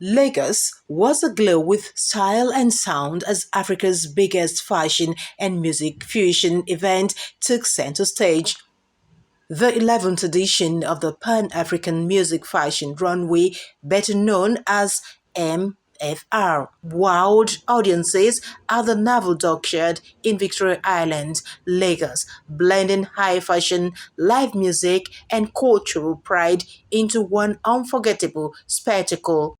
Lagos was aglow with style and sound as Africa's biggest fashion and music fusion event took center stage. The 11th edition of the Pan-African Music Fashion Runway, better known as MFR, wowed audiences at the Naval Dockyard in Victoria Island, Lagos, blending high fashion, live music, and cultural pride into one unforgettable spectacle.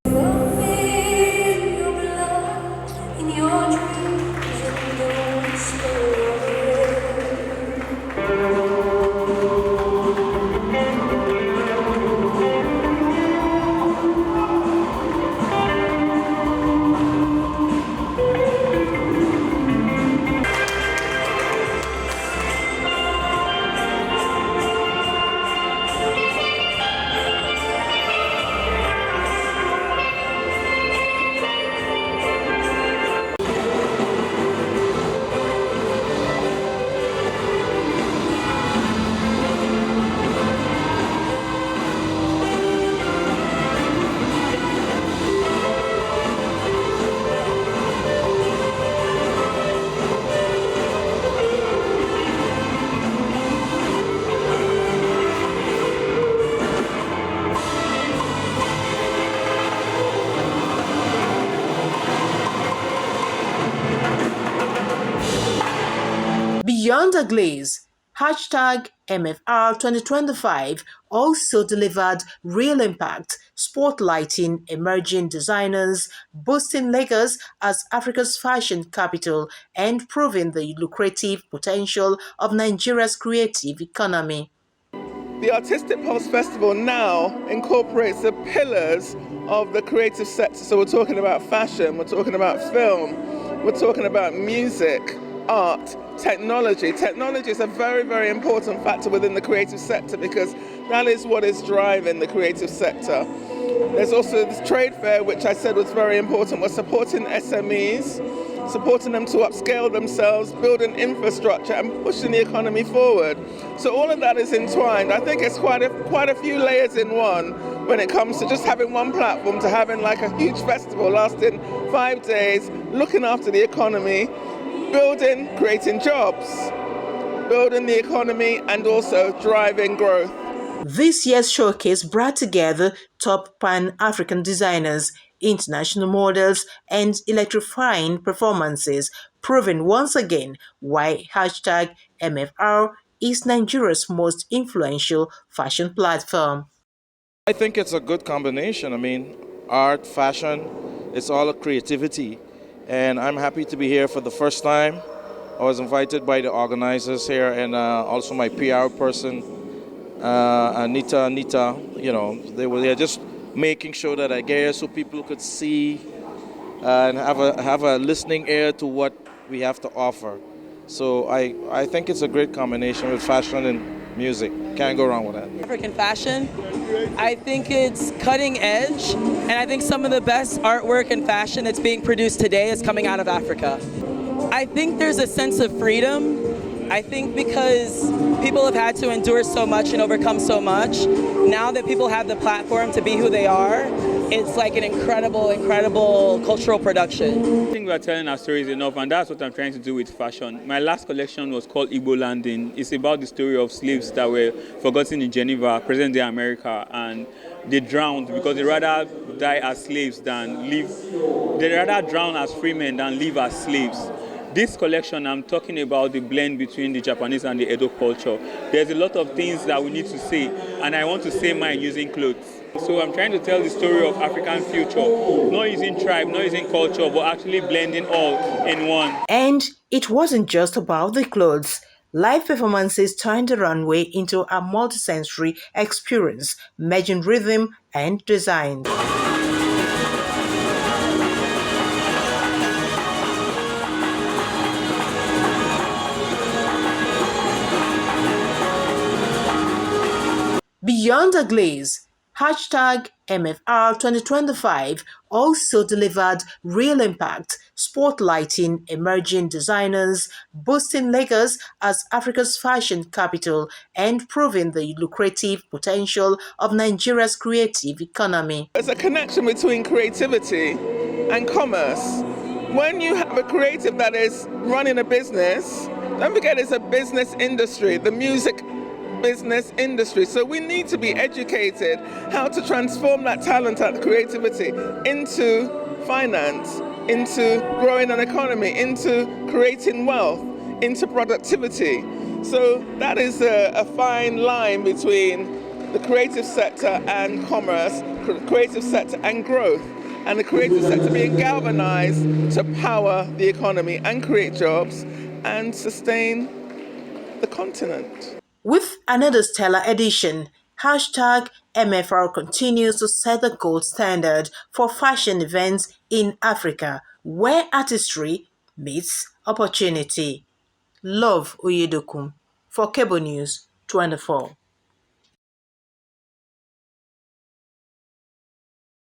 Beyond the glaze, hashtag MFR 2025 also delivered real impact, spotlighting emerging designers, boosting Lagos as Africa's fashion capital, and proving the lucrative potential of Nigeria's creative economy. The Artistic Pulse Festival now incorporates the pillars of the creative sector. So we're talking about fashion, we're talking about film, we're talking about music, art, technology. Technology is a very, very important factor within the creative sector because that is what is driving the creative sector. There's also this trade fair, which I said was very important. We're supporting SMEs, supporting them to upscale themselves, building infrastructure and pushing the economy forward. So all of that is entwined. I think it's quite a few layers in one when it comes to just having one platform to having like a huge festival lasting 5 days, looking after the economy, building, creating jobs, building the economy and also driving growth. This year's showcase brought together top Pan-African designers, international models, and electrifying performances, proving once again why hashtag MFR is Nigeria's most influential fashion platform. I think it's a good combination. I mean, art, fashion, it's all a creativity. And I'm happy to be here for the first time. I was invited by the organizers here and also my PR person, Anita, they're just making sure that I get here so people could see and have a listening ear to what we have to offer. So I think it's a great combination with fashion and music. Can't go wrong with that. African fashion, I think it's cutting edge, and I think some of the best artwork and fashion that's being produced today is coming out of Africa. I think there's a sense of freedom. I think because people have had to endure so much and overcome so much, now that people have the platform to be who they are, it's like an incredible, incredible cultural production. I think we are telling our stories enough, and that's what I'm trying to do with fashion. My last collection was called Igbo Landing. It's about the story of slaves that were forgotten in Geneva, present-day America, and they drowned because they rather die as slaves than live. They rather drown as free men than live as slaves. This collection, I'm talking about the blend between the Japanese and the Edo culture. There's a lot of things that we need to say, and I want to say mine using clothes. So I'm trying to tell the story of African future, not using tribe, not using culture, but actually blending all in one. And it wasn't just about the clothes. Live performances turned the runway into a multisensory experience, merging rhythm and design. Beyond the glaze, hashtag MFR 2025 also delivered real impact, spotlighting emerging designers, boosting Lagos as Africa's fashion capital, and proving the lucrative potential of Nigeria's creative economy. There's a connection between creativity and commerce. When you have a creative that is running a business, don't forget it's a business industry, the music business industry. So we need to be educated how to transform that talent, that creativity into finance, into growing an economy, into creating wealth, into productivity. So that is a fine line between the creative sector and commerce, creative sector and growth, and the creative sector being galvanized to power the economy and create jobs and sustain the continent. With another stellar edition, #MFR continues to set the gold standard for fashion events in Africa, where artistry meets opportunity. Love Oyedokum for Cable News 24.